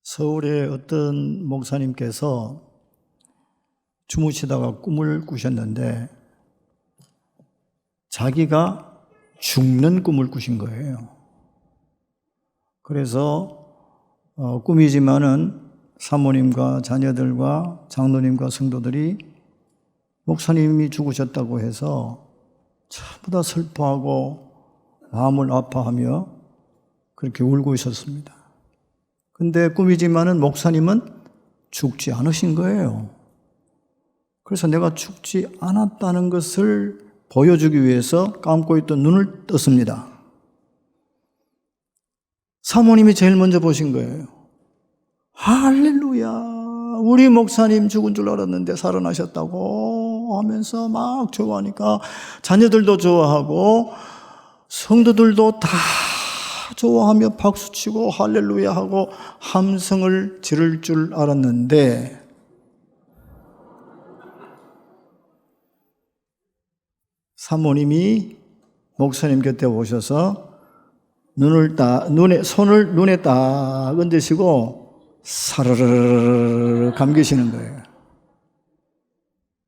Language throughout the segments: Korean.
서울의 어떤 목사님께서 주무시다가 꿈을 꾸셨는데 자기가 죽는 꿈을 꾸신 거예요. 그래서 꿈이지만은 사모님과 자녀들과 장로님과 성도들이 목사님이 죽으셨다고 해서 전부 다 슬퍼하고 마음을 아파하며 그렇게 울고 있었습니다. 근데 꿈이지만은 목사님은 죽지 않으신 거예요. 그래서 내가 죽지 않았다는 것을 보여주기 위해서 감고 있던 눈을 떴습니다. 사모님이 제일 먼저 보신 거예요. 할렐루야, 우리 목사님 죽은 줄 알았는데 살아나셨다고 하면서 막 좋아하니까 자녀들도 좋아하고 성도들도 다 좋아하며 박수치고 할렐루야 하고 함성을 지를 줄 알았는데 사모님이 목사님 곁에 오셔서 손을 눈에 딱 얹으시고 사르르르 감기시는 거예요.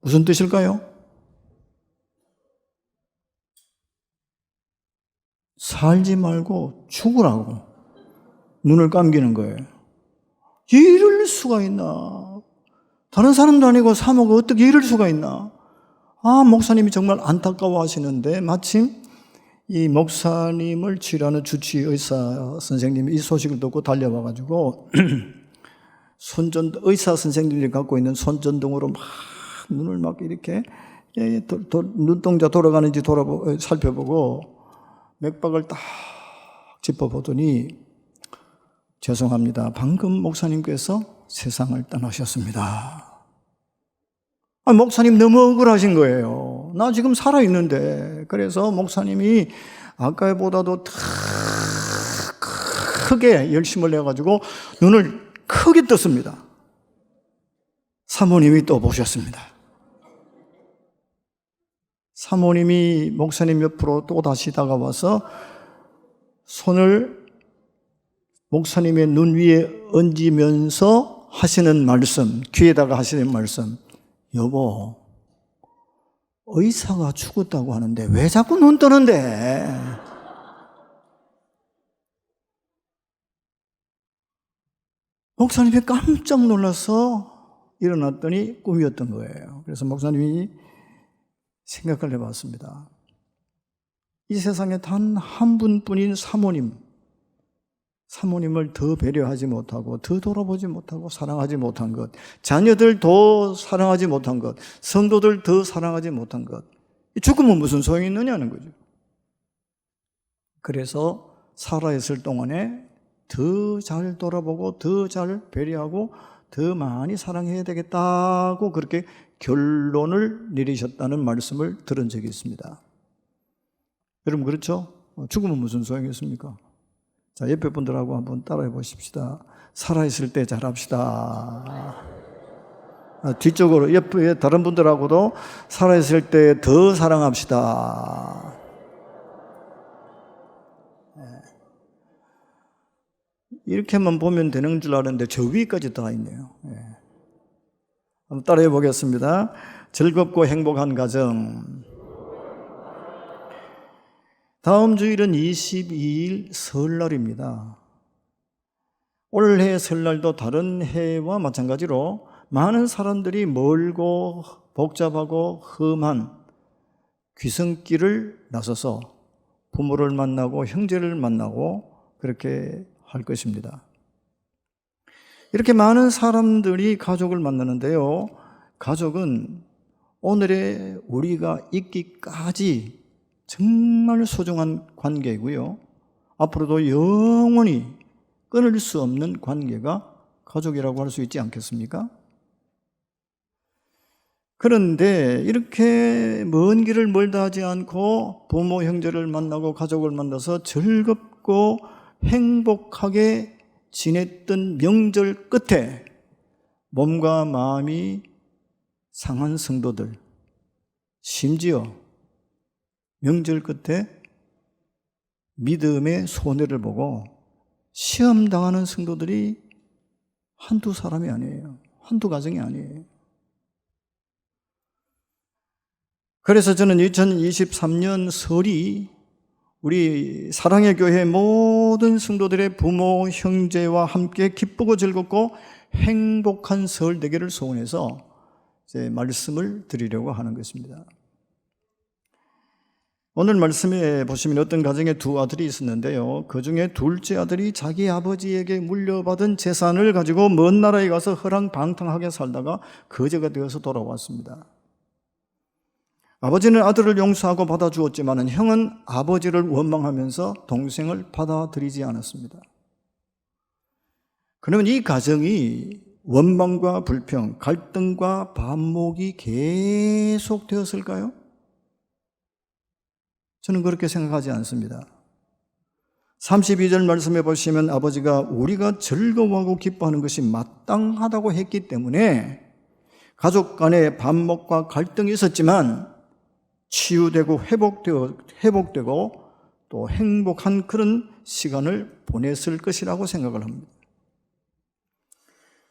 무슨 뜻일까요? 살지 말고 죽으라고 눈을 감기는 거예요. 이럴 수가 있나? 다른 사람도 아니고 사모가 어떻게 이럴 수가 있나? 목사님이 정말 안타까워 하시는데 마침 이 목사님을 치료하는 주치 의사 선생님이 이 소식을 듣고 달려와가지고 의사 선생님들이 갖고 있는 손전등으로 막 눈을 막 이렇게 눈동자 돌아가는지 살펴보고 맥박을 딱 짚어보더니 죄송합니다. 방금 목사님께서 세상을 떠나셨습니다. 목사님 너무 억울하신 거예요. 나 지금 살아있는데. 그래서 목사님이 아까보다도 더 크게 열심을 내가지고 눈을 크게 떴습니다. 사모님이 또 보셨습니다. 사모님이 목사님 옆으로 또 다시 다가와서 손을 목사님의 눈 위에 얹으면서 하시는 말씀, 귀에다가 하시는 말씀. 여보, 의사가 죽었다고 하는데 왜 자꾸 눈 뜨는데? 목사님이 깜짝 놀라서 일어났더니 꿈이었던 거예요. 그래서 목사님이 생각을 해봤습니다. 이 세상에 단 한 분뿐인 사모님을 더 배려하지 못하고 더 돌아보지 못하고 사랑하지 못한 것, 자녀들 더 사랑하지 못한 것, 성도들 더 사랑하지 못한 것, 죽으면 무슨 소용이 있느냐는 거죠. 그래서 살아있을 동안에 더 잘 돌아보고 더 잘 배려하고 더 많이 사랑해야 되겠다고 그렇게 결론을 내리셨다는 말씀을 들은 적이 있습니다. 여러분 그렇죠? 죽으면 무슨 소용이 있습니까? 자, 옆에 분들하고 한번 따라해 보십시다. 살아있을 때 잘합시다. 뒤쪽으로 옆에 다른 분들하고도 살아있을 때 더 사랑합시다. 이렇게만 보면 되는 줄 알았는데 저 위까지 다 있네요. 한번 따라해 보겠습니다. 즐겁고 행복한 가정. 다음 주일은 22일 설날입니다. 올해 설날도 다른 해와 마찬가지로 많은 사람들이 멀고 복잡하고 험한 귀성길을 나서서 부모를 만나고 형제를 만나고 그렇게 할 것입니다. 이렇게 많은 사람들이 가족을 만나는데요. 가족은 오늘의 우리가 있기까지 정말 소중한 관계이고요. 앞으로도 영원히 끊을 수 없는 관계가 가족이라고 할 수 있지 않겠습니까? 그런데 이렇게 먼 길을 멀다 하지 않고 부모, 형제를 만나고 가족을 만나서 즐겁고 행복하게 지냈던 명절 끝에 몸과 마음이 상한 성도들, 심지어 명절 끝에 믿음의 손해를 보고 시험당하는 성도들이 한두 사람이 아니에요. 한두 가정이 아니에요. 그래서 저는 2023년 설이 우리 사랑의 교회 모든 성도들의 부모, 형제와 함께 기쁘고 즐겁고 행복한 설 되기를 소원해서 제 말씀을 드리려고 하는 것입니다. 오늘 말씀에 보시면 어떤 가정에 두 아들이 있었는데요. 그 중에 둘째 아들이 자기 아버지에게 물려받은 재산을 가지고 먼 나라에 가서 허랑방탕하게 살다가 거지가 되어서 돌아왔습니다. 아버지는 아들을 용서하고 받아주었지만 형은 아버지를 원망하면서 동생을 받아들이지 않았습니다. 그러면 이 가정이 원망과 불평, 갈등과 반목이 계속 되었을까요? 저는 그렇게 생각하지 않습니다. 32절 말씀해 보시면 아버지가 우리가 즐거워하고 기뻐하는 것이 마땅하다고 했기 때문에 가족 간의 반목과 갈등이 있었지만 치유되고 회복되고 또 행복한 그런 시간을 보냈을 것이라고 생각을 합니다.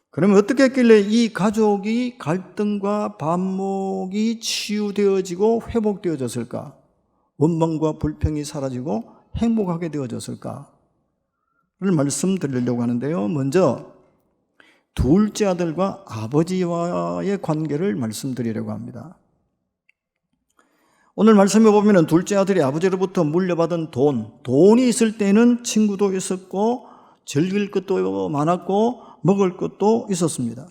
그러면 어떻게 했길래 이 가족이 갈등과 반목이 치유되어지고 회복되어졌을까? 원망과 불평이 사라지고 행복하게 되어졌을까를 말씀드리려고 하는데요. 먼저 둘째 아들과 아버지와의 관계를 말씀드리려고 합니다. 오늘 말씀해 보면 둘째 아들이 아버지로부터 물려받은 돈이 있을 때는 친구도 있었고 즐길 것도 많았고 먹을 것도 있었습니다.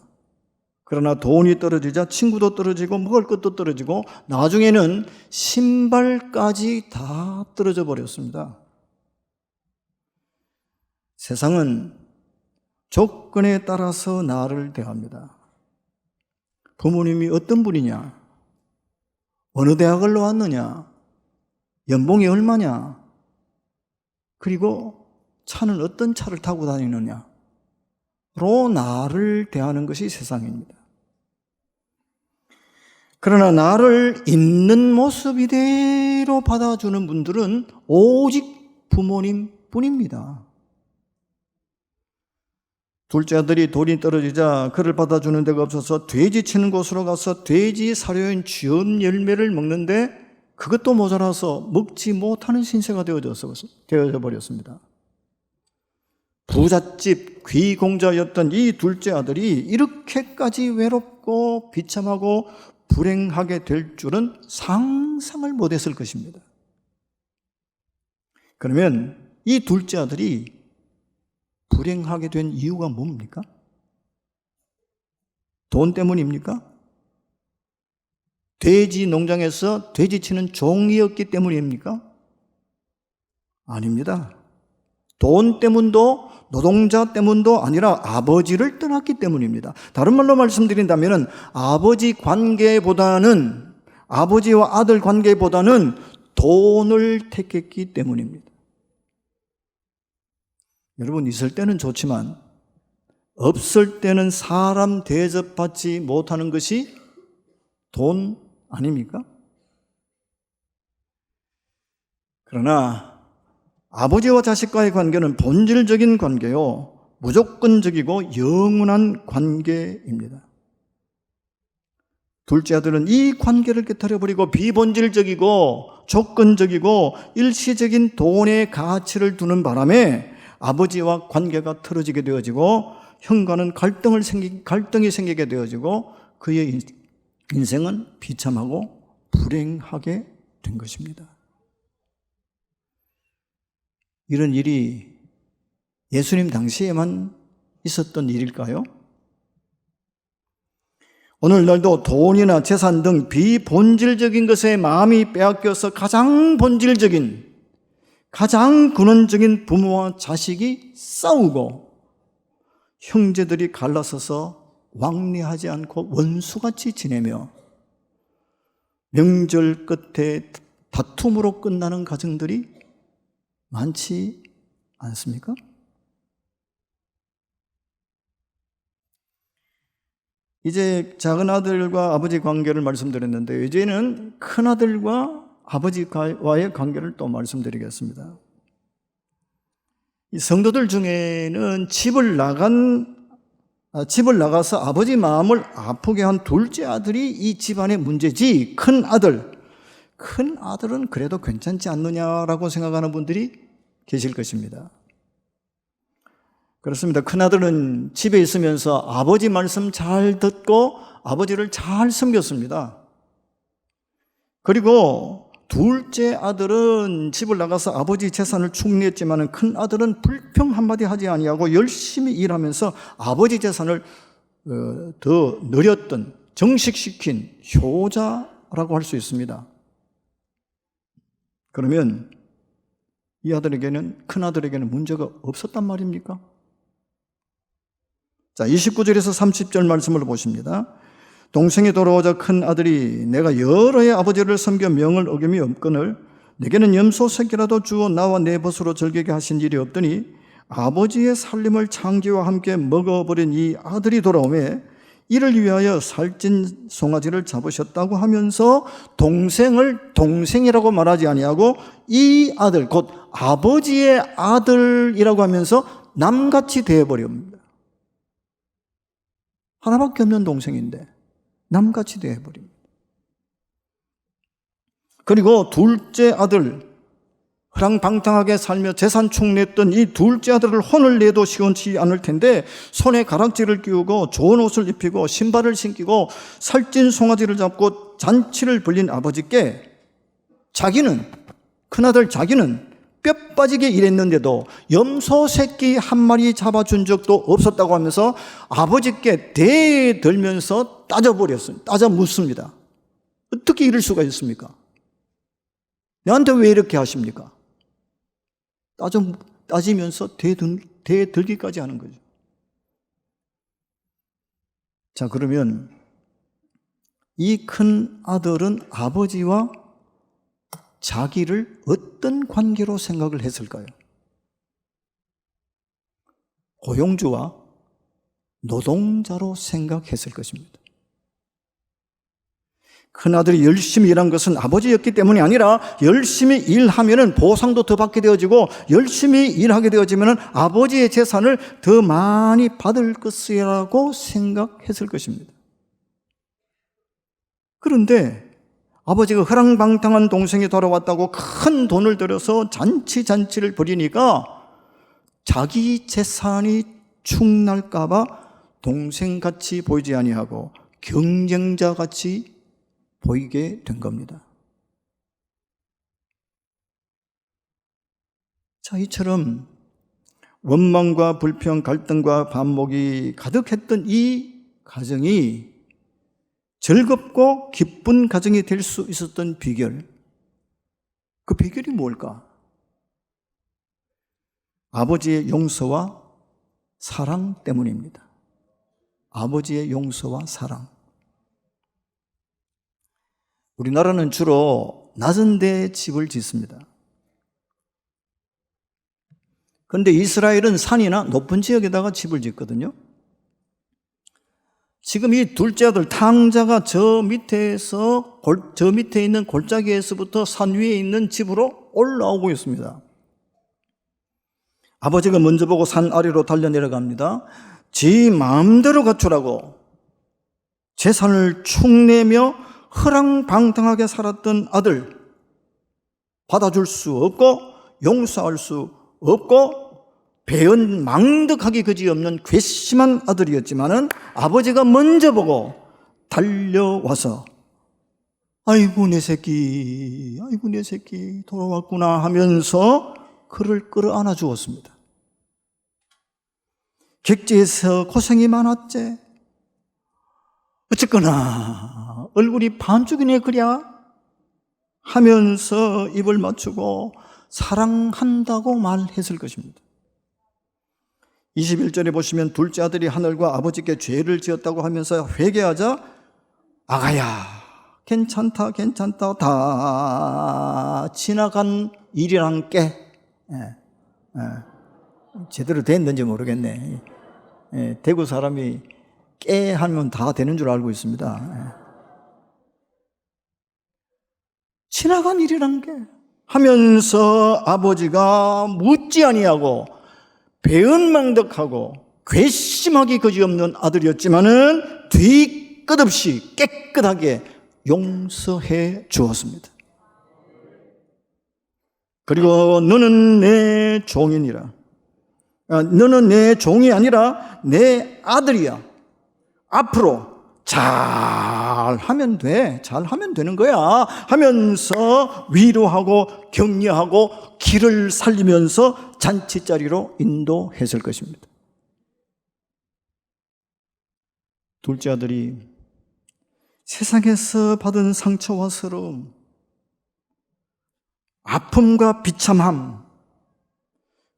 그러나 돈이 떨어지자 친구도 떨어지고 먹을 것도 떨어지고 나중에는 신발까지 다 떨어져 버렸습니다. 세상은 조건에 따라서 나를 대합니다. 부모님이 어떤 분이냐? 어느 대학을 나왔느냐? 연봉이 얼마냐? 그리고 차는 어떤 차를 타고 다니느냐로 나를 대하는 것이 세상입니다. 그러나 나를 있는 모습 이대로 받아주는 분들은 오직 부모님 뿐입니다. 둘째 아들이 돈이 떨어지자 그를 받아주는 데가 없어서 돼지 치는 곳으로 가서 돼지 사료인 쥐엄 열매를 먹는데 그것도 모자라서 먹지 못하는 신세가 되어져 버렸습니다. 부잣집 귀공자였던 이 둘째 아들이 이렇게까지 외롭고 비참하고 불행하게 될 줄은 상상을 못했을 것입니다. 그러면 이 둘째 아들이 불행하게 된 이유가 뭡니까? 돈 때문입니까? 돼지 농장에서 돼지 치는 종이었기 때문입니까? 아닙니다. 돈 때문도 노동자 때문도 아니라 아버지를 떠났기 때문입니다. 다른 말로 말씀드린다면 아버지와 아들 관계보다는 돈을 택했기 때문입니다. 여러분, 있을 때는 좋지만 없을 때는 사람 대접받지 못하는 것이 돈 아닙니까? 그러나 아버지와 자식과의 관계는 본질적인 관계요, 무조건적이고 영원한 관계입니다. 둘째 아들은 이 관계를 깨트려버리고 비본질적이고 조건적이고 일시적인 돈의 가치를 두는 바람에 아버지와 관계가 틀어지게 되어지고 형과는 갈등이 생기게 되어지고 그의 인생은 비참하고 불행하게 된 것입니다. 이런 일이 예수님 당시에만 있었던 일일까요? 오늘날도 돈이나 재산 등 비본질적인 것에 마음이 빼앗겨서 가장 본질적인, 가장 근원적인 부모와 자식이 싸우고 형제들이 갈라서서 왕래하지 않고 원수같이 지내며 명절 끝에 다툼으로 끝나는 가정들이 많지 않습니까? 이제 작은 아들과 아버지 관계를 말씀드렸는데 이제는 큰 아들과 아버지와의 관계를 또 말씀드리겠습니다. 이 성도들 중에는 집을 나간 집을 나가서 아버지 마음을 아프게 한 둘째 아들이 이 집안의 문제지, 큰 아들은 그래도 괜찮지 않느냐라고 생각하는 분들이 계실 것입니다. 그렇습니다. 큰아들은 집에 있으면서 아버지 말씀 잘 듣고 아버지를 잘 섬겼습니다. 그리고 둘째 아들은 집을 나가서 아버지 재산을 축내했지만 큰아들은 불평 한마디 하지 아니하고 열심히 일하면서 아버지 재산을 더 늘렸던, 정식시킨 효자라고 할 수 있습니다. 그러면 이 아들에게는, 큰아들에게는 문제가 없었단 말입니까? 자, 29절에서 30절 말씀을 보십니다. 동생이 돌아오자 큰 아들이 내가 여러 해 아버지를 섬겨 명을 어김이 없거늘 내게는 염소 새끼라도 주어 나와 내 벗으로 즐기게 하신 일이 없더니 아버지의 살림을 창기와 함께 먹어버린 이 아들이 돌아오매 이를 위하여 살찐 송아지를 잡으셨다고 하면서 동생을 동생이라고 말하지 아니하고 이 아들, 곧 아버지의 아들이라고 하면서 남같이 대해버립니다. 하나밖에 없는 동생인데 남같이 대해버립니다. 그리고 둘째 아들, 허랑방탕하게 살며 재산 축내했던 이 둘째 아들을 혼을 내도 시원치 않을 텐데 손에 가락지를 끼우고 좋은 옷을 입히고 신발을 신기고 살찐 송아지를 잡고 잔치를 벌린 아버지께 자기는, 큰아들 자기는 뼈 빠지게 일했는데도 염소 새끼 한 마리 잡아준 적도 없었다고 하면서 아버지께 대들면서 따져버렸습니다. 따져 묻습니다. 어떻게 이럴 수가 있습니까? 내한테 왜 이렇게 하십니까? 따지면서 대들기까지 하는 거죠. 자, 그러면 이 큰 아들은 아버지와 자기를 어떤 관계로 생각을 했을까요? 고용주와 노동자로 생각했을 것입니다. 큰아들이 열심히 일한 것은 아버지였기 때문이 아니라 열심히 일하면 보상도 더 받게 되어지고 열심히 일하게 되어지면 아버지의 재산을 더 많이 받을 것이라고 생각했을 것입니다. 그런데 아버지가 허랑방탕한 동생이 돌아왔다고 큰 돈을 들여서 잔치를 벌이니까 자기 재산이 축날까 봐 동생같이 보이지 아니하고 경쟁자같이 보이게 된 겁니다. 자, 이처럼 원망과 불평, 갈등과 반목이 가득했던 이 가정이 즐겁고 기쁜 가정이 될 수 있었던 비결, 그 비결이 뭘까? 아버지의 용서와 사랑 때문입니다. 아버지의 용서와 사랑. 우리나라는 주로 낮은 데 집을 짓습니다. 그런데 이스라엘은 산이나 높은 지역에다가 집을 짓거든요. 지금 이 둘째 아들 탕자가 저 밑에 있는 골짜기에서부터 산 위에 있는 집으로 올라오고 있습니다. 아버지가 먼저 보고 산 아래로 달려 내려갑니다. 지 마음대로 갖추라고 재산을 축내며 허랑방탕하게 살았던 아들 받아줄 수 없고 용서할 수 없고 배은망덕하기 그지없는 괘씸한 아들이었지만은 아버지가 먼저 보고 달려와서 아이고 내 새끼 돌아왔구나 하면서 그를 끌어안아 주었습니다. 객지에서 고생이 많았지. 어쨌거나 얼굴이 반쪽이네 그랴 하면서 입을 맞추고 사랑한다고 말했을 것입니다. 21절에 보시면 둘째 아들이 하늘과 아버지께 죄를 지었다고 하면서 회개하자 아가야 괜찮다 다 지나간 일이란 게 제대로 됐는지 모르겠네. 대구 사람이 깨 하면 다 되는 줄 알고 있습니다. 지나간 일이란 게 하면서 아버지가 묻지 아니하고 배은망덕하고 괘씸하기 그지없는 아들이었지만은 뒤끝없이 깨끗하게 용서해 주었습니다. 그리고 너는 내 종이니라. 너는 내 종이 아니라 내 아들이야. 앞으로 잘하면 돼. 잘하면 되는 거야. 하면서 위로하고 격려하고 길을 살리면서 잔치자리로 인도했을 것입니다. 둘째 아들이 세상에서 받은 상처와 서러움, 아픔과 비참함,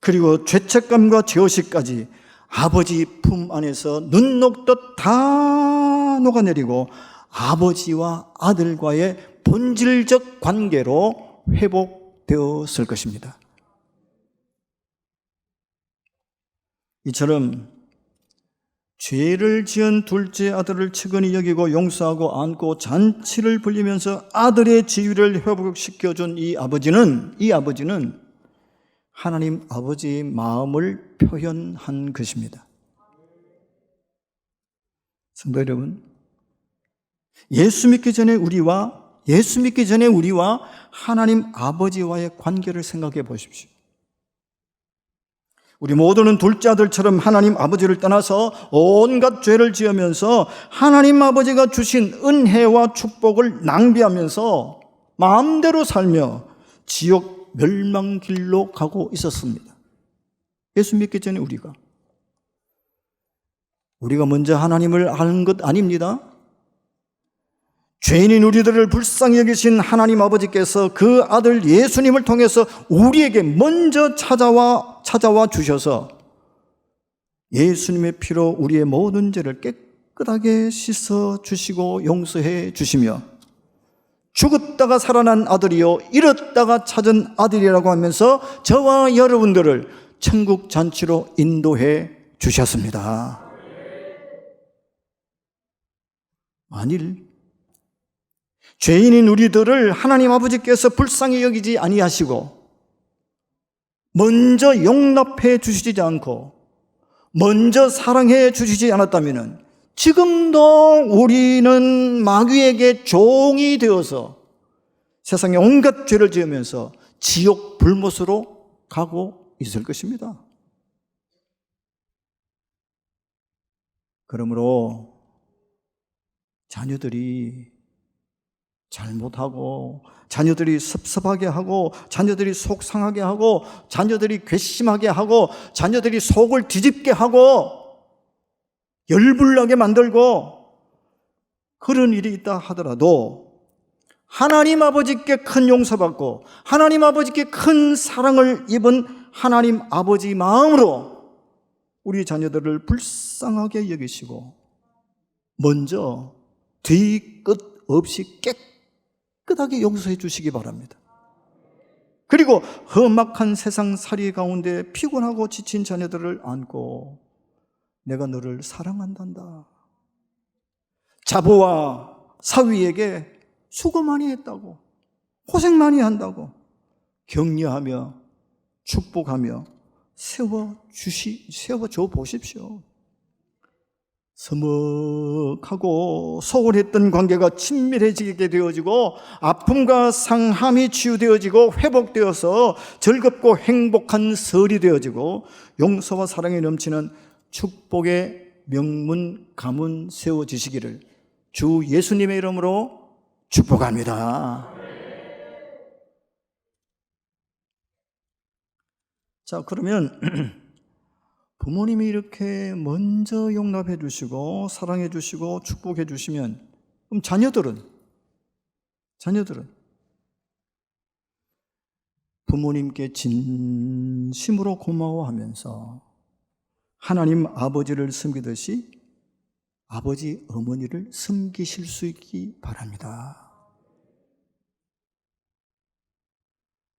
그리고 죄책감과 죄의식까지 아버지 품 안에서 눈 녹듯 다 녹아내리고 아버지와 아들과의 본질적 관계로 회복되었을 것입니다. 이처럼 죄를 지은 둘째 아들을 측은히 여기고 용서하고 안고 잔치를 벌리면서 아들의 지위를 회복시켜준 이 아버지는 하나님 아버지의 마음을 표현한 것입니다. 성도 여러분, 예수 믿기 전에 우리와 하나님 아버지와의 관계를 생각해 보십시오. 우리 모두는 둘째 아들처럼 하나님 아버지를 떠나서 온갖 죄를 지으면서 하나님 아버지가 주신 은혜와 축복을 낭비하면서 마음대로 살며 지옥 멸망길로 가고 있었습니다. 예수 믿기 전에 우리가 먼저 하나님을 아는 것 아닙니다. 죄인인 우리들을 불쌍히 여기신 하나님 아버지께서 그 아들 예수님을 통해서 우리에게 먼저 찾아와 주셔서 예수님의 피로 우리의 모든 죄를 깨끗하게 씻어 주시고 용서해 주시며 죽었다가 살아난 아들이요 잃었다가 찾은 아들이라고 하면서 저와 여러분들을 천국 잔치로 인도해 주셨습니다. 만일 죄인인 우리들을 하나님 아버지께서 불쌍히 여기지 아니하시고 먼저 용납해 주시지 않고 먼저 사랑해 주시지 않았다면 지금도 우리는 마귀에게 종이 되어서 세상에 온갖 죄를 지으면서 지옥 불못으로 가고 있을 것입니다. 그러므로 자녀들이 잘못하고 자녀들이 섭섭하게 하고 자녀들이 속상하게 하고 자녀들이 괘씸하게 하고 자녀들이 속을 뒤집게 하고 열불나게 만들고 그런 일이 있다 하더라도 하나님 아버지께 큰 용서받고 하나님 아버지께 큰 사랑을 입은 하나님 아버지 마음으로 우리 자녀들을 불쌍하게 여기시고 먼저 뒤끝 없이 깨끗하게 용서해 주시기 바랍니다. 그리고 험악한 세상살이 가운데 피곤하고 지친 자녀들을 안고 내가 너를 사랑한단다. 자부와 사위에게 수고 많이 했다고, 고생 많이 한다고 격려하며 축복하며 세워줘 보십시오. 서먹하고 소홀했던 관계가 친밀해지게 되어지고 아픔과 상함이 치유되어지고 회복되어서 즐겁고 행복한 설이 되어지고 용서와 사랑이 넘치는 축복의 명문 가문 세워지시기를 주 예수님의 이름으로 축복합니다. 자, 그러면 부모님이 이렇게 먼저 용납해 주시고 사랑해 주시고 축복해 주시면 그럼 자녀들은 부모님께 진심으로 고마워하면서 하나님 아버지를 섬기듯이 아버지 어머니를 섬기실 수 있기 바랍니다.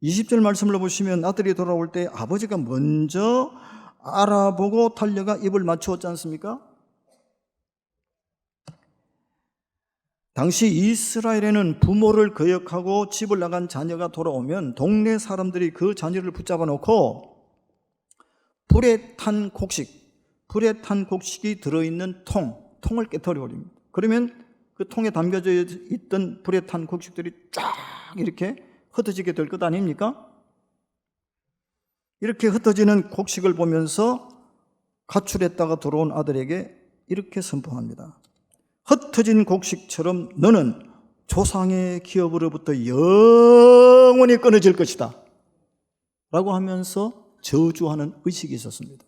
20절 말씀을 보시면 아들이 돌아올 때 아버지가 먼저 알아보고 달려가 입을 맞추었지 않습니까? 당시 이스라엘에는 부모를 거역하고 집을 나간 자녀가 돌아오면 동네 사람들이 그 자녀를 붙잡아 놓고 불에 탄 곡식, 불에 탄 곡식이 들어있는 통을 깨트려 버립니다. 그러면 그 통에 담겨져 있던 불에 탄 곡식들이 쫙 이렇게 흩어지게 될 것 아닙니까? 이렇게 흩어지는 곡식을 보면서 가출했다가 돌아온 아들에게 이렇게 선포합니다. 흩어진 곡식처럼 너는 조상의 기업으로부터 영원히 끊어질 것이다 라고 하면서 저주하는 의식이 있었습니다.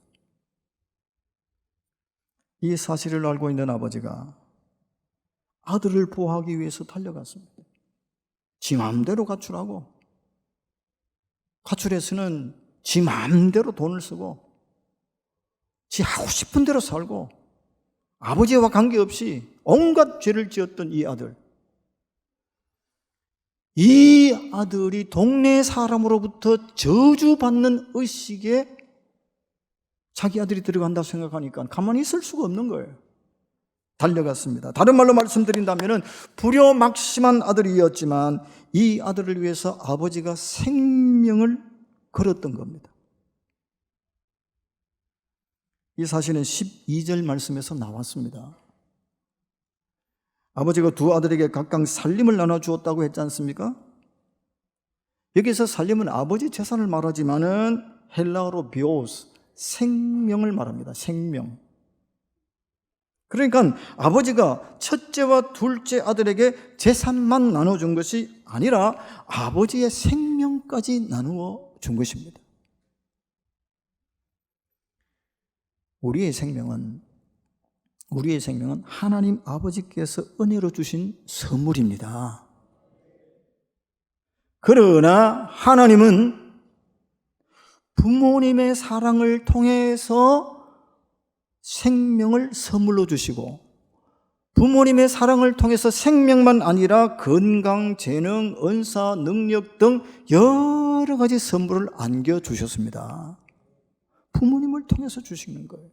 이 사실을 알고 있는 아버지가 아들을 보호하기 위해서 달려갔습니다. 지 마음대로 가출하고, 가출해서는 지 마음대로 돈을 쓰고, 지 하고 싶은 대로 살고, 아버지와 관계없이 온갖 죄를 지었던 이 아들이 동네 사람으로부터 저주받는 의식에 자기 아들이 들어간다고 생각하니까 가만히 있을 수가 없는 거예요. 달려갔습니다. 다른 말로 말씀드린다면 불효막심한 아들이었지만 이 아들을 위해서 아버지가 생명을 걸었던 겁니다. 이 사실은 12절 말씀에서 나왔습니다. 아버지가 두 아들에게 각각 살림을 나눠주었다고 했지 않습니까? 여기서 살림은 아버지 재산을 말하지만은 헬라어로 비오스, 생명을 말합니다. 생명. 그러니까 아버지가 첫째와 둘째 아들에게 재산만 나눠준 것이 아니라 아버지의 생명까지 나누어 준 것입니다. 우리의 생명은 하나님 아버지께서 은혜로 주신 선물입니다. 그러나 하나님은 부모님의 사랑을 통해서 생명을 선물로 주시고, 부모님의 사랑을 통해서 생명만 아니라 건강, 재능, 은사, 능력 등 여러 가지 선물을 안겨주셨습니다. 부모님을 통해서 주시는 거예요.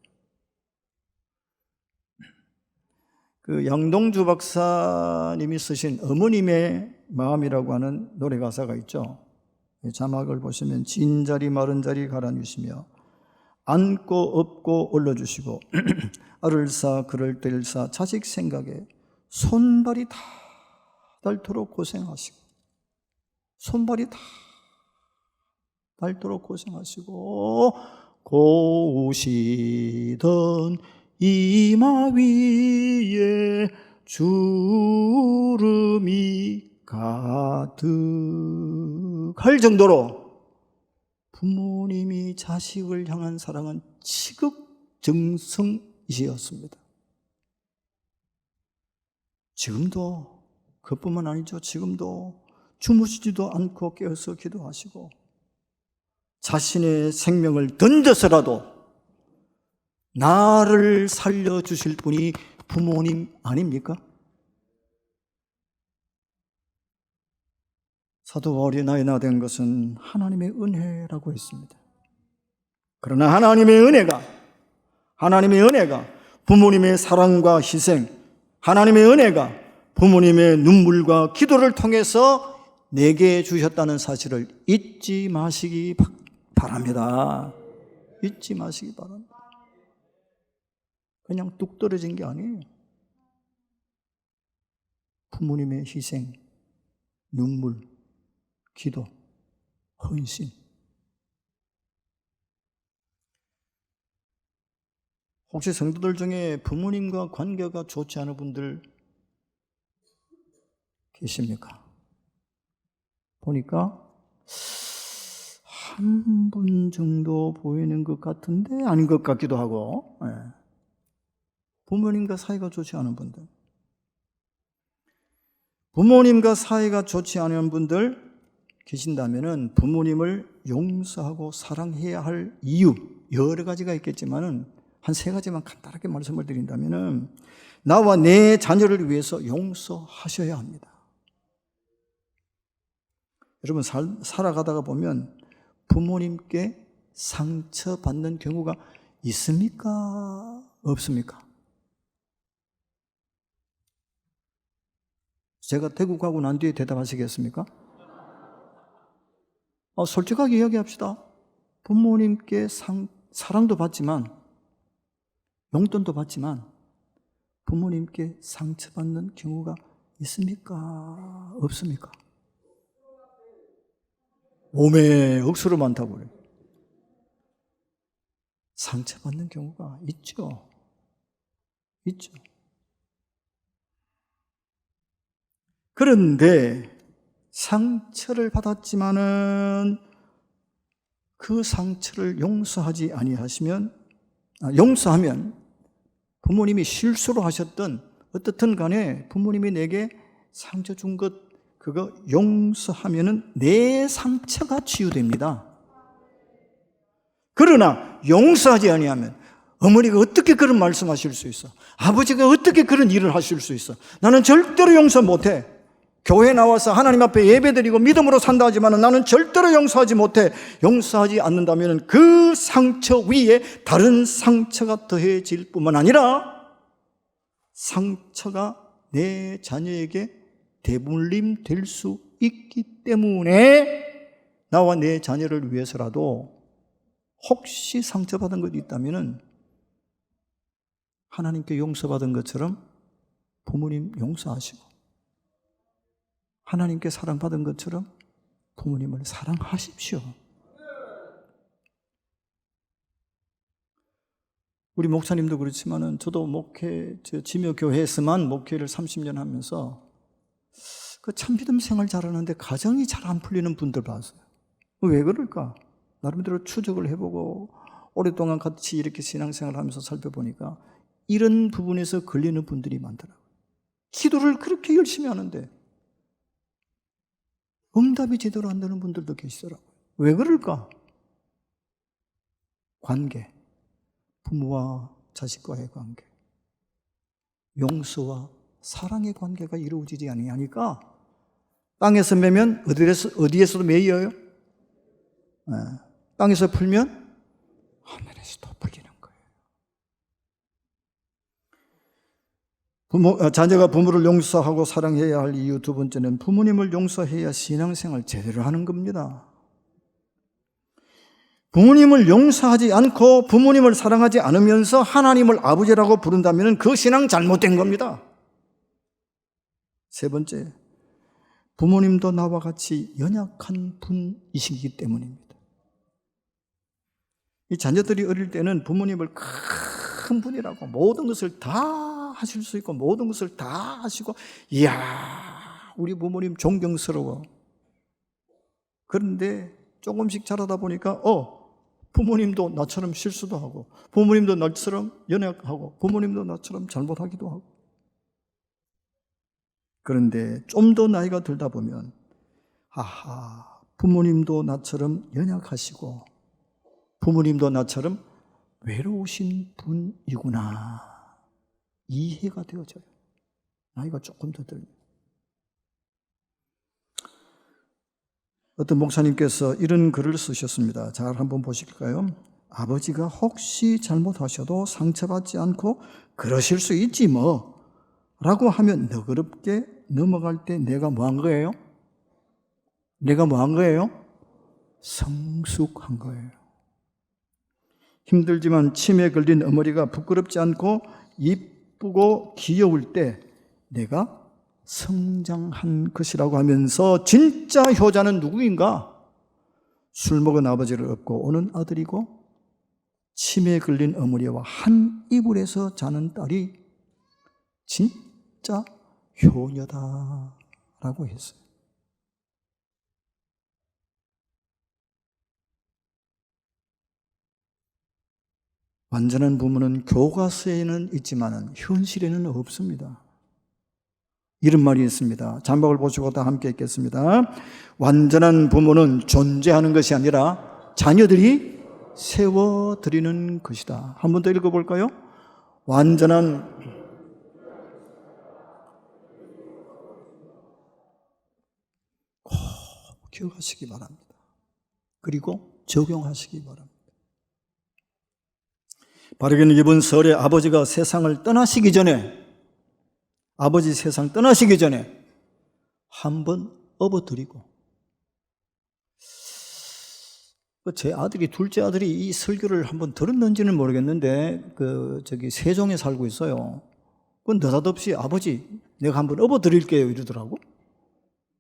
그 양동주 박사님이 쓰신 어머님의 마음이라고 하는 노래 가사가 있죠. 자막을 보시면 진자리 마른 자리 갈아주시며 안고 업고 올려주시고 알을사 그럴 때일사 자식 생각에 손발이 다 닳도록 고생하시고, 손발이 다 닳도록 고생하시고 고우시던 이마 위에 주름이 가득할 정도로 부모님이 자식을 향한 사랑은 지극정성이셨습니다. 지금도 그뿐만 아니죠. 지금도 주무시지도 않고 깨어서 기도하시고 자신의 생명을 던져서라도 나를 살려주실 분이 부모님 아닙니까? 사도 바울이 나의 나 된 것은 하나님의 은혜라고 했습니다. 그러나 하나님의 은혜가 부모님의 사랑과 희생, 하나님의 은혜가 부모님의 눈물과 기도를 통해서 내게 주셨다는 사실을 잊지 마시기 바랍니다. 잊지 마시기 바랍니다. 그냥 뚝 떨어진 게 아니에요. 부모님의 희생, 눈물, 기도, 헌신. 혹시 성도들 중에 부모님과 관계가 좋지 않은 분들 계십니까? 보니까 한 분 정도 보이는 것 같은데 아닌 것 같기도 하고, 부모님과 사이가 좋지 않은 분들, 부모님과 사이가 좋지 않은 분들 계신다면 부모님을 용서하고 사랑해야 할 이유 여러 가지가 있겠지만은 한 세 가지만 간단하게 말씀을 드린다면 나와 내 자녀를 위해서 용서하셔야 합니다. 여러분 살아가다가 보면 부모님께 상처받는 경우가 있습니까? 없습니까? 제가 대구 가고 난 뒤에 대답하시겠습니까? 솔직하게 이야기합시다. 부모님께 사랑도 받지만 용돈도 받지만 부모님께 상처받는 경우가 있습니까? 없습니까? 오매 억수로 많다고 그래요. 상처받는 경우가 있죠. 있죠. 그런데 상처를 받았지만은 그 상처를 용서하면 부모님이 실수로 하셨던 어떻든 간에 부모님이 내게 상처 준 것 그거 용서하면은 내 상처가 치유됩니다. 그러나 용서하지 아니하면 어머니가 어떻게 그런 말씀하실 수 있어? 아버지가 어떻게 그런 일을 하실 수 있어? 나는 절대로 용서 못해. 교회 나와서 하나님 앞에 예배드리고 믿음으로 산다 하지만 나는 절대로 용서하지 못해. 용서하지 않는다면 그 상처 위에 다른 상처가 더해질 뿐만 아니라 상처가 내 자녀에게 대물림 될 수 있기 때문에 나와 내 자녀를 위해서라도 혹시 상처받은 것이 있다면 하나님께 용서받은 것처럼 부모님 용서하시고 하나님께 사랑받은 것처럼 부모님을 사랑하십시오. 우리 목사님도 그렇지만은 저도 지묘교회에서만 목회를 30년 하면서 그 참믿음 생활 잘하는데 가정이 잘 안 풀리는 분들 봤어요. 왜 그럴까? 나름대로 추적을 해보고 오랫동안 같이 이렇게 신앙생활을 하면서 살펴보니까 이런 부분에서 걸리는 분들이 많더라고요. 기도를 그렇게 열심히 하는데 응답이 제대로 안 되는 분들도 계시더라고요. 왜 그럴까? 관계, 부모와 자식과의 관계, 용서와 사랑의 관계가 이루어지지 아니하니까 땅에서 매면 어디에서도 매여요? 네. 땅에서 풀면 하늘에서도 풀리는 거예요. 자녀가 부모를 용서하고 사랑해야 할 이유 두 번째는 부모님을 용서해야 신앙생활 제대로 하는 겁니다. 부모님을 용서하지 않고 부모님을 사랑하지 않으면서 하나님을 아버지라고 부른다면 그 신앙 잘못된 겁니다. 세 번째, 부모님도 나와 같이 연약한 분이시기 때문입니다. 이 자녀들이 어릴 때는 부모님을 큰 분이라고 모든 것을 다 하실 수 있고 모든 것을 다 하시고 이야 우리 부모님 존경스러워. 그런데 조금씩 자라다 보니까 부모님도 나처럼 실수도 하고 부모님도 나처럼 연약하고 부모님도 나처럼 잘못하기도 하고 그런데 좀 더 나이가 들다 보면 부모님도 나처럼 연약하시고 부모님도 나처럼 외로우신 분이구나 이해가 되어져요. 나이가 조금 더 들면. 어떤 목사님께서 이런 글을 쓰셨습니다. 잘 한번 보실까요? 아버지가 혹시 잘못하셔도 상처받지 않고 그러실 수 있지 뭐 라고 하면 너그럽게 넘어갈 때 내가 뭐 한 거예요? 내가 뭐 한 거예요? 성숙한 거예요. 힘들지만 침에 걸린 어머니가 부끄럽지 않고 이쁘고 귀여울 때 내가 성장한 것이라고 하면서 진짜 효자는 누구인가? 술 먹은 아버지를 업고 오는 아들이고 침에 걸린 어머니와 한 이불에서 자는 딸이 진짜 효녀다라고 했어요. 완전한 부모는 교과서에는 있지만 현실에는 없습니다. 이런 말이 있습니다. 장박을 보시고 다 함께 읽겠습니다. 완전한 부모는 존재하는 것이 아니라 자녀들이 세워드리는 것이다. 한 번 더 읽어볼까요? 완전한 꼭 기억하시기 바랍니다. 그리고 적용하시기 바랍니다. 바르게는 이번 설에 아버지가 세상을 떠나시기 전에 아버지 세상 떠나시기 전에 한번 업어드리고 제 아들이, 둘째 아들이 이 설교를 한번 들었는지는 모르겠는데, 세종에 살고 있어요. 그건 느닷없이 아버지, 내가 한번 업어드릴게요. 이러더라고.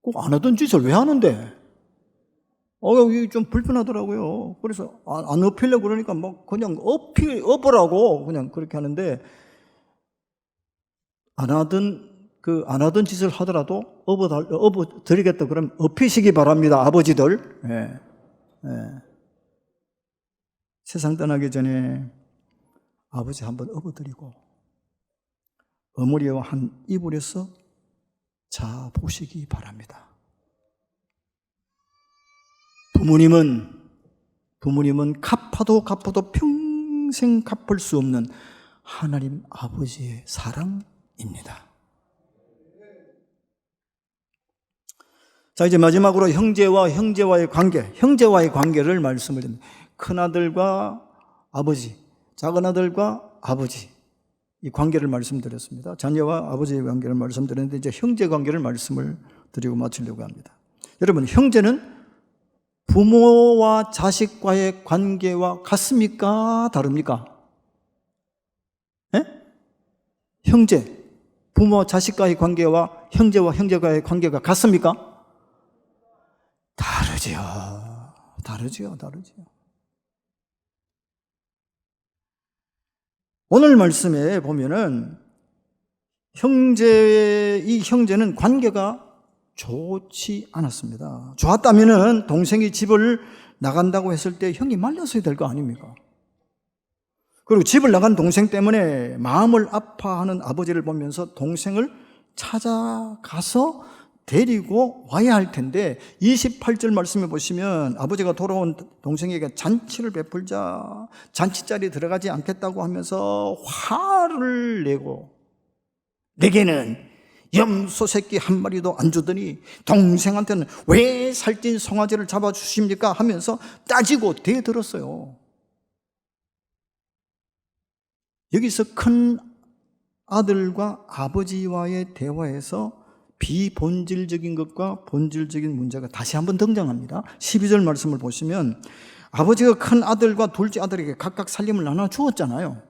꼭 안 하던 짓을 왜 하는데? 이게 좀 불편하더라고요. 그래서 안 업히려고 그러니까 뭐 그냥 업으라고 그냥 그렇게 하는데, 안 하던 짓을 하더라도 업어드리겠다 그러면 업히시기 바랍니다. 아버지들. 예. 예. 세상 떠나기 전에 아버지 한번 업어드리고 어머니와 한 이불에서 자 보시기 바랍니다. 부모님은 갚아도 평생 갚을 수 없는 하나님 아버지의 사랑입니다. 자, 이제 마지막으로 형제와의 관계를 말씀을 드립니다. 큰아들과 아버지, 작은아들과 아버지, 이 관계를 말씀드렸습니다. 자녀와 아버지의 관계를 말씀드렸는데, 이제 형제 관계를 말씀을 드리고 마치려고 합니다. 여러분, 형제는 부모와 자식과의 관계와 같습니까? 다릅니까? 예? 형제, 부모와 자식과의 관계와 형제와 형제과의 관계가 같습니까? 다르지요. 오늘 말씀에 보면은 이 형제는 관계가 좋지 않았습니다. 좋았다면은 동생이 집을 나간다고 했을 때 형이 말렸어야 될 거 아닙니까? 그리고 집을 나간 동생 때문에 마음을 아파하는 아버지를 보면서 동생을 찾아가서 데리고 와야 할 텐데, 28절 말씀에 보시면 아버지가 돌아온 동생에게 잔치를 베풀자 잔치자리에 들어가지 않겠다고 하면서 화를 내고, 내게는 염소 새끼 한 마리도 안 주더니 동생한테는 왜 살찐 송아지를 잡아주십니까? 하면서 따지고 대들었어요. 여기서 큰 아들과 아버지와의 대화에서 비본질적인 것과 본질적인 문제가 다시 한번 등장합니다. 12절 말씀을 보시면 아버지가 큰 아들과 둘째 아들에게 각각 살림을 나눠 주었잖아요.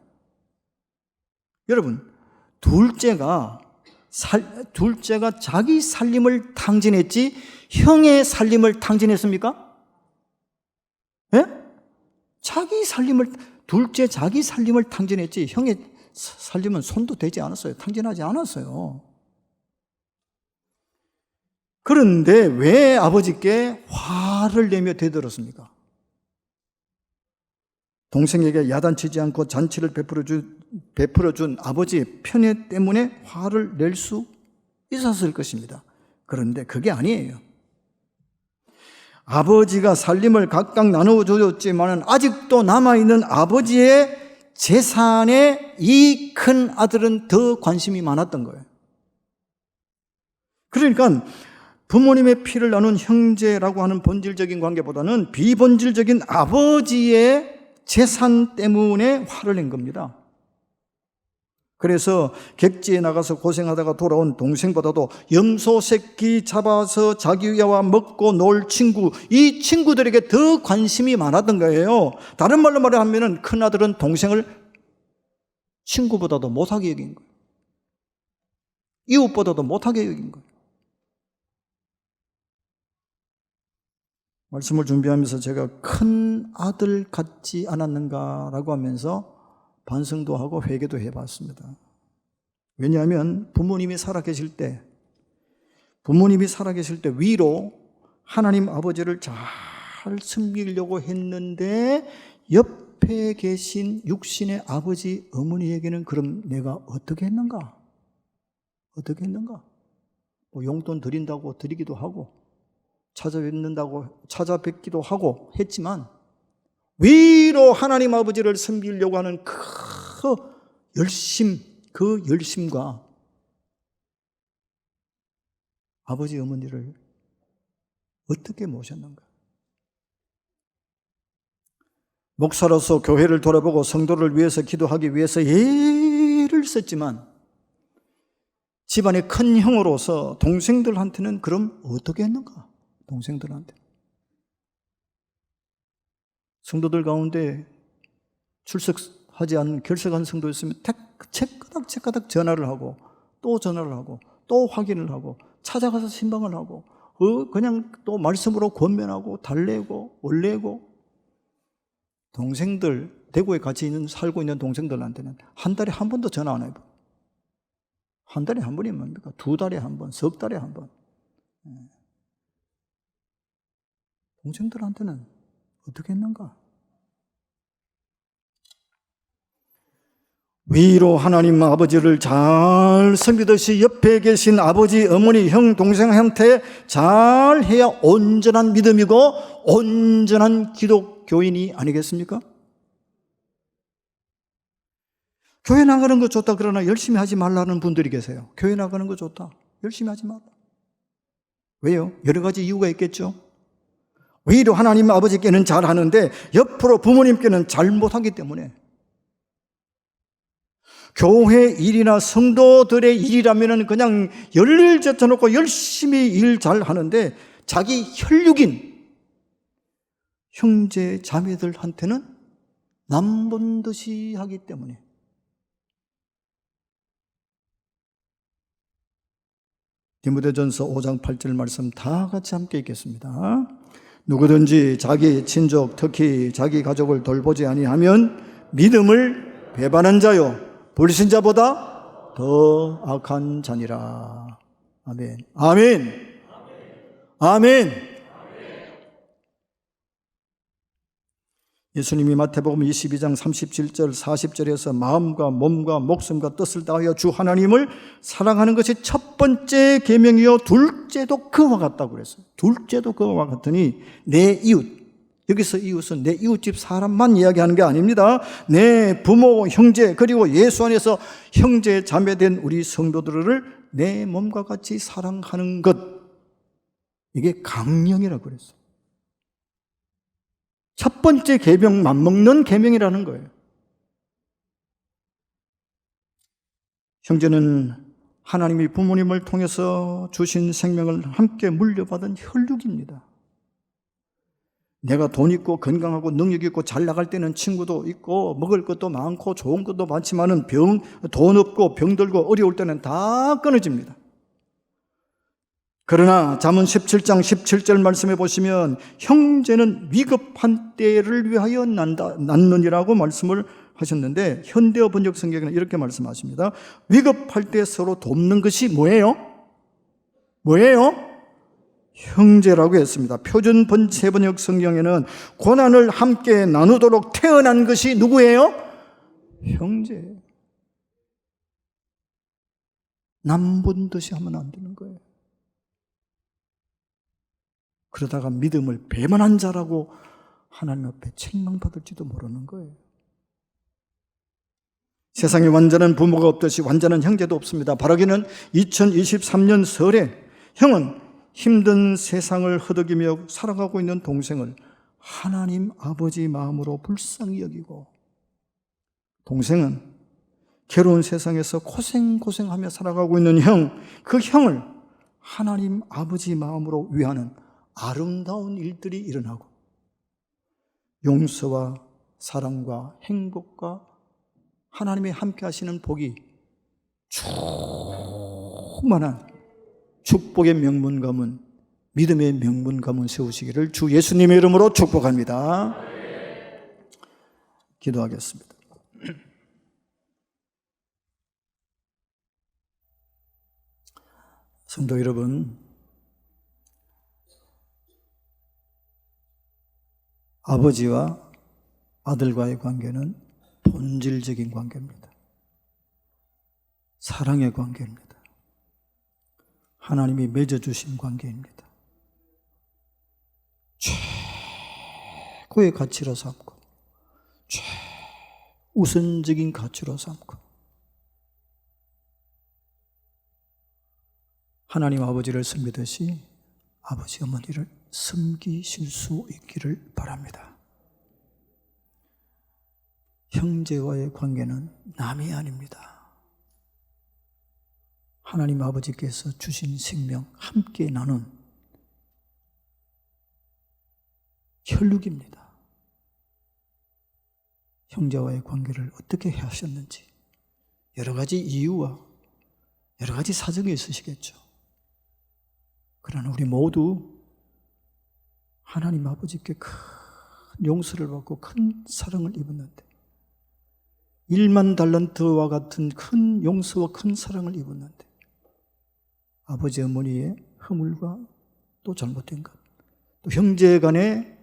여러분, 둘째가 자기 살림을 탕진했지 형의 살림을 탕진했습니까? 예? 둘째 자기 살림을 탕진했지 형의 살림은 손도 대지 않았어요. 탕진하지 않았어요. 그런데 왜 아버지께 화를 내며 대들었습니까? 동생에게 야단치지 않고 잔치를 베풀어준 아버지의 편애 때문에 화를 낼 수 있었을 것입니다. 그런데 그게 아니에요. 아버지가 살림을 각각 나누어줬지만 아직도 남아있는 아버지의 재산에 이 큰 아들은 더 관심이 많았던 거예요. 그러니까 부모님의 피를 나눈 형제라고 하는 본질적인 관계보다는 비본질적인 아버지의 재산 때문에 화를 낸 겁니다. 그래서 객지에 나가서 고생하다가 돌아온 동생보다도 염소 새끼 잡아서 자기와 먹고 놀 친구, 이 친구들에게 더 관심이 많았던 거예요. 다른 말로 말하면 큰아들은 동생을 친구보다도 못하게 여긴 거예요. 이웃보다도 못하게 여긴 거예요. 말씀을 준비하면서 제가 큰 아들 같지 않았는가라고 하면서 반성도 하고 회개도 해봤습니다. 왜냐하면 부모님이 살아계실 때 위로 하나님 아버지를 잘 섬기려고 했는데 옆에 계신 육신의 아버지 어머니에게는 그럼 내가 어떻게 했는가? 뭐 용돈 드린다고 드리기도 하고 찾아뵙기도 하고 했지만 위로 하나님 아버지를 섬기려고 하는 그 열심과 아버지 어머니를 어떻게 모셨는가? 목사로서 교회를 돌아보고 성도를 위해서 기도하기 위해서 애를 썼지만 집안의 큰 형으로서 동생들한테는 그럼 어떻게 했는가? 동생들한테 성도들 가운데 출석하지 않은 결석한 성도 있으면 채가닥 전화를 하고 또 전화를 하고 또 확인을 하고 찾아가서 신방을 하고 그냥 또 말씀으로 권면하고 달래고 원래고. 동생들, 대구에 같이 살고 있는 동생들한테는 한 달에 한 번도 전화 안 해봐. 한 달에 한 번이 뭡니까? 2달에 한 번, 석 달에 한 번. 동생들한테는 어떻게 했는가? 위로 하나님 아버지를 잘 섬기듯이 옆에 계신 아버지, 어머니, 형, 동생한테 잘 해야 온전한 믿음이고 온전한 기독교인이 아니겠습니까? 교회 나가는 거 좋다 그러나 열심히 하지 말라는 분들이 계세요. 교회 나가는 거 좋다. 열심히 하지 말라. 왜요? 여러 가지 이유가 있겠죠. 위로 하나님 아버지께는 잘하는데 옆으로 부모님께는 잘 못하기 때문에. 교회 일이나 성도들의 일이라면 그냥 열일 제쳐놓고 열심히 일 잘 하는데 자기 혈육인 형제 자매들한테는 남본 듯이 하기 때문에. 디모데전서 5장 8절 말씀 다 같이 함께 읽겠습니다. 누구든지 자기 친족 특히 자기 가족을 돌보지 아니하면 믿음을 배반한 자요 불신자보다 더 악한 자니라. 아멘. 아멘. 아멘. 예수님이 마태복음 22장 37절 40절에서 마음과 몸과 목숨과 뜻을 다하여 주 하나님을 사랑하는 것이 첫 번째 계명이요 둘째도 그와 같다고 그랬어요. 둘째도 그와 같으니 내 이웃, 여기서 이웃은 내 이웃집 사람만 이야기하는 게 아닙니다. 내 부모, 형제, 그리고 예수 안에서 형제, 자매된 우리 성도들을 내 몸과 같이 사랑하는 것, 이게 강령이라고 그랬어요. 첫 번째 계명 맞먹는 계명이라는 거예요. 형제는 하나님이 부모님을 통해서 주신 생명을 함께 물려받은 혈육입니다. 내가 돈 있고 건강하고 능력 있고 잘 나갈 때는 친구도 있고 먹을 것도 많고 좋은 것도 많지만은 돈 없고 병들고 어려울 때는 다 끊어집니다. 그러나 잠언 17장 17절 말씀해 보시면 형제는 위급한 때를 위하여 낳느니라고 말씀을 하셨는데 현대어 번역 성경에는 이렇게 말씀하십니다. 위급할 때 서로 돕는 것이 뭐예요? 뭐예요? 형제라고 했습니다. 표준 재번역 성경에는 고난을 함께 나누도록 태어난 것이 누구예요? 형제. 남본 듯이 하면 안 되는 거예요. 그러다가 믿음을 배반한 자라고 하나님 앞에 책망받을지도 모르는 거예요. 세상에 완전한 부모가 없듯이 완전한 형제도 없습니다. 바라기는 2023년 설에 형은 힘든 세상을 허덕이며 살아가고 있는 동생을 하나님 아버지 마음으로 불쌍히 여기고, 동생은 괴로운 세상에서 고생하며 살아가고 있는 형, 그 형을 하나님 아버지 마음으로 위하는 아름다운 일들이 일어나고 용서와 사랑과 행복과 하나님이 함께 하시는 복이 충만한 축복의 명문 가문, 믿음의 명문 가문 세우시기를 주 예수님의 이름으로 축복합니다. 기도하겠습니다. 성도 여러분, 아버지와 아들과의 관계는 본질적인 관계입니다. 사랑의 관계입니다. 하나님이 맺어주신 관계입니다. 최고의 가치로 삼고 최우선적인 가치로 삼고 하나님 아버지를 섬기듯이 아버지 어머니를 섬기실 수 있기를 바랍니다. 형제와의 관계는 남이 아닙니다. 하나님 아버지께서 주신 생명 함께 나눈 혈육입니다. 형제와의 관계를 어떻게 하셨는지 여러 가지 이유와 여러 가지 사정이 있으시겠죠. 그러나 우리 모두 하나님 아버지께 큰 용서를 받고 큰 사랑을 입었는데 1만 달란트와 같은 큰 용서와 큰 사랑을 입었는데 아버지 어머니의 허물과 또 잘못된 것, 또 형제 간의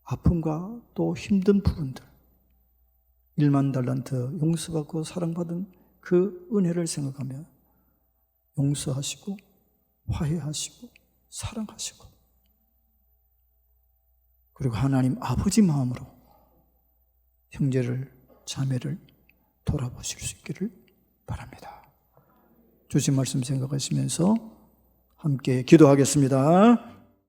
아픔과 또 힘든 부분들, 1만 달란트 용서받고 사랑받은 그 은혜를 생각하며 용서하시고 화해하시고 사랑하시고 그리고 하나님 아버지 마음으로 형제를 자매를 돌아보실 수 있기를 바랍니다. 주신 말씀 생각하시면서 함께 기도하겠습니다.